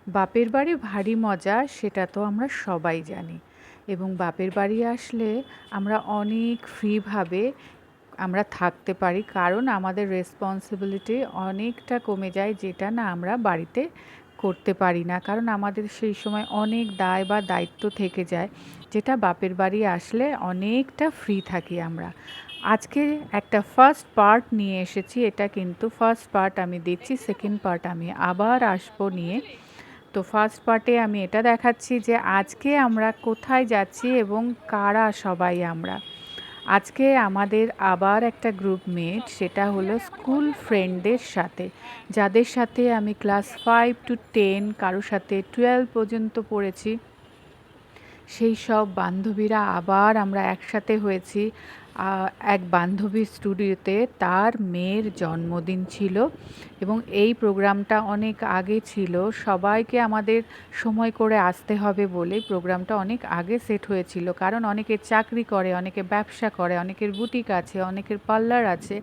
বাপের বাড়ি ভারী মজা সেটা তো আমরা সবাই জানি এবং বাপের বাড়ি আসলে আমরা অনেক ফ্রিভাবে আমরা থাকতে পারি, কারণ আমাদের রেসপন্সিবিলিটি অনেকটা কমে যায়, যেটা না আমরা বাড়িতে করতে পারি না, কারণ আমাদের সেই সময় অনেক দায় বা দায়িত্ব থেকে যায়, যেটা বাপের বাড়ি আসলে অনেকটা ফ্রি থাকি আমরা। আজকে একটা ফার্স্ট পার্ট নিয়ে এসেছি, এটা কিন্তু ফার্স্ট পার্ট আমি দিচ্ছি, সেকেন্ড পার্ট আমি আবার আসবো নিয়ে। তো ফার্স্ট পার্টে আমি এটা দেখাচ্ছি যে আজকে আমরা কোথায় যাচ্ছি এবং কারা সবাই আমরা। আজকে আমাদের আবার একটা গ্রুপ মেট, সেটা হলো স্কুল ফ্রেন্ডদের সাথে, যাদের সাথে আমি ক্লাস 5 to 10, কারোর সাথে 12 পর্যন্ত পড়েছি। সেই সব বান্ধবীরা আবার আমরা একসাথে হয়েছি। এক বান্ধবীর স্টুডিওতে তার মেয়ের জন্মদিন ছিল এবং এই প্রোগ্রামটা অনেক আগে ছিল। সবাইকে আমাদের সময় করে আসতে হবে বলে প্রোগ্রামটা অনেক আগে সেট হয়েছিল, কারণ অনেকে চাকরি করে, অনেকে ব্যবসা করে, অনেকের বুটিক আছে, অনেকের পার্লার আছে,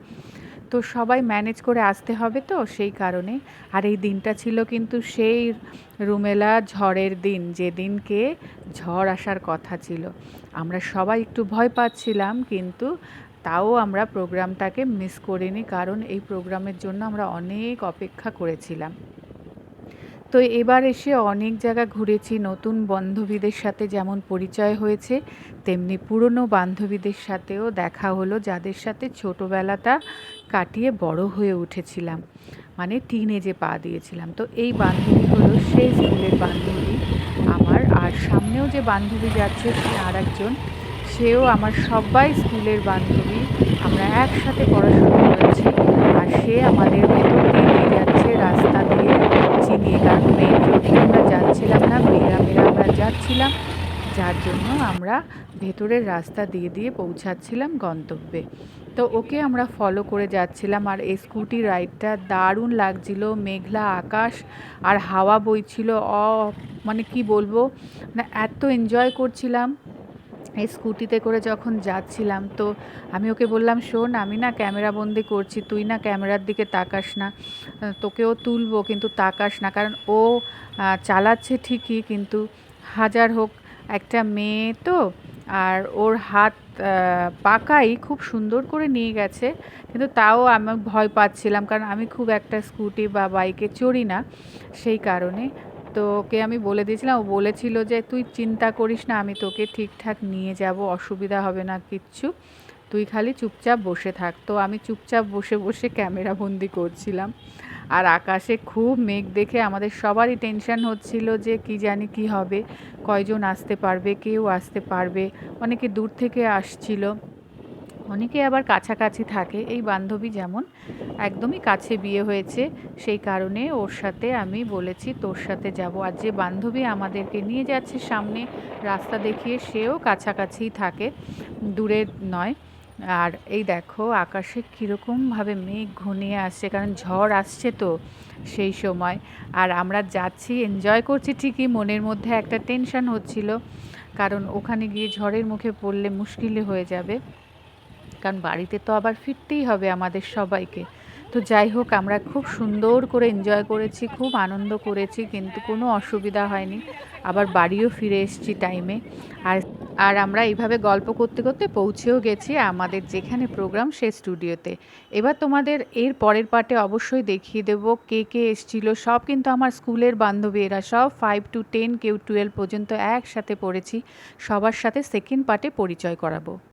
তো সবাই ম্যানেজ করে আসতে হবে, তো সেই কারণে। আর এই দিনটা ছিল কিন্তু সেই রুমেলা ঝড়ের দিন, যেদিনকে ঝড় আসার কথা ছিল। আমরা সবাই একটু ভয় পাচ্ছিলাম, কিন্তু তাও আমরা প্রোগ্রামটাকে মিস করিনি, কারণ এই প্রোগ্রামের জন্য আমরা অনেক অপেক্ষা করেছিলাম। তো এবার এসে অনেক জায়গা ঘুরেছি, নতুন বান্ধবীদের সাথে যেমন পরিচয় হয়েছে, তেমনি পুরনো বান্ধবীদের সাথেও দেখা হলো, যাদের সাথে ছোটোবেলাটা কাটিয়ে বড় হয়ে উঠেছিলাম, মানে টিনেজে পা দিয়েছিলাম। তো এই বান্ধবী হলো সেই স্কুলের বান্ধবী আমার, আর সামনেও যে বান্ধবী যাচ্ছে সে আর একজন, সেও আমার, সবাই স্কুলের বান্ধবী, আমরা একসাথে পড়াশোনা করেছি। আর সে আমাদের ভেতর দিয়ে নিয়ে যাচ্ছে রাস্তা দিয়ে চিনিয়ে, কারণ মেইন রোড দিয়ে আমরা যাচ্ছিলাম না, গ্রামেরা আমরা যাচ্ছিলাম, যার জন্য আমরা ভেতরের রাস্তা দিয়ে দিয়ে পৌঁছাচ্ছিলাম গন্তব্যে। তো ওকে আমরা ফলো করে যাচ্ছিলাম, আর এই স্কুটি রাইডটা দারুণ লাগছিল, মেঘলা আকাশ আর হাওয়া বইছিল, মানে কি বলবো না, এত এনজয় করছিলাম এই স্কুটিতে করে যখন যাচ্ছিলাম। তো আমি ওকে বললাম, শোন, আমি না ক্যামেরা বন্দি করছি, তুই না ক্যামেরার দিকে তাকাস না, তোকেও তুলবো কিন্তু তাকাস না, কারণ ও চালাচ্ছে ঠিকই, কিন্তু হাজার হোক একটা মেয়ে তো, আর ওর হাত পাকাই খুব সুন্দর করে নিয়ে গেছে, কিন্তু তাও আমি ভয় পাচ্ছিলাম, কারণ আমি খুব একটা স্কুটি বা বাইকে চড়ি না, সেই কারণে। তো ওকে আমি বলে দিয়েছিলাম, ও বলেছিল যে তুই চিন্তা করিস না, আমি তোকে ঠিকঠাক নিয়ে যাব, অসুবিধা হবে না কিচ্ছু, তুই খালি চুপচাপ বসে থাক। তো আমি চুপচাপ বসে বসে ক্যামেরা বন্দি করছিলাম, আর আকাশে খুব মেঘ দেখে আমাদের সবারই টেনশন হচ্ছিল যে কি জানি কি হবে, কয়জন আসতে পারবে, কেউ আসতে পারবে, অনেকে দূর থেকে আসছিল, অনেকে আবার কাছাকাছি থাকে। এই বান্ধবী যেমন একদমই কাছে বিয়ে হয়েছে, সেই কারণে ওর সাথে আমি বলেছি তোর সাথে যাব। আর যে বান্ধবী আমাদেরকে নিয়ে যাচ্ছে সামনে রাস্তা দেখিয়ে, সেও কাছাকাছিই থাকে, দূরের নয়। আর এই দেখো আকাশে কীরকমভাবে মেঘ ঘনিয়ে আসছে, কারণ ঝড় আসছে তো সেই সময়। আর আমরা যাচ্ছি, এনজয় করছি ঠিকই, মনের মধ্যে একটা টেনশন হচ্ছিল, কারণ ওখানে গিয়ে ঝড়ের মুখে পড়লে মুশকিলে হয়ে যাবে, কারণ বাড়িতে তো আবার ফিরতেই হবে আমাদের সবাইকে। তো যাই হোক, আমরা খুব সুন্দর করে এনজয় করেছি, খুব আনন্দ করেছি, কিন্তু কোনো অসুবিধা হয়নি, আবার বাড়িও ফিরে এসেছি টাইমে। আর আর আমরা এইভাবে গল্প করতে করতে পৌঁছেও গেছি আমাদের যেখানে প্রোগ্রাম, সে স্টুডিওতে। এবার তোমাদের এর পরের পার্টে অবশ্যই দেখিয়ে দেবো কে কে এসেছিল, সব কিন্তু আমার স্কুলের বান্ধবী, এরা সব 5 to 10, কেউ 12 পর্যন্ত একসাথে পড়েছি, সবার সাথে সেকেন্ড পার্টে পরিচয় করাবো।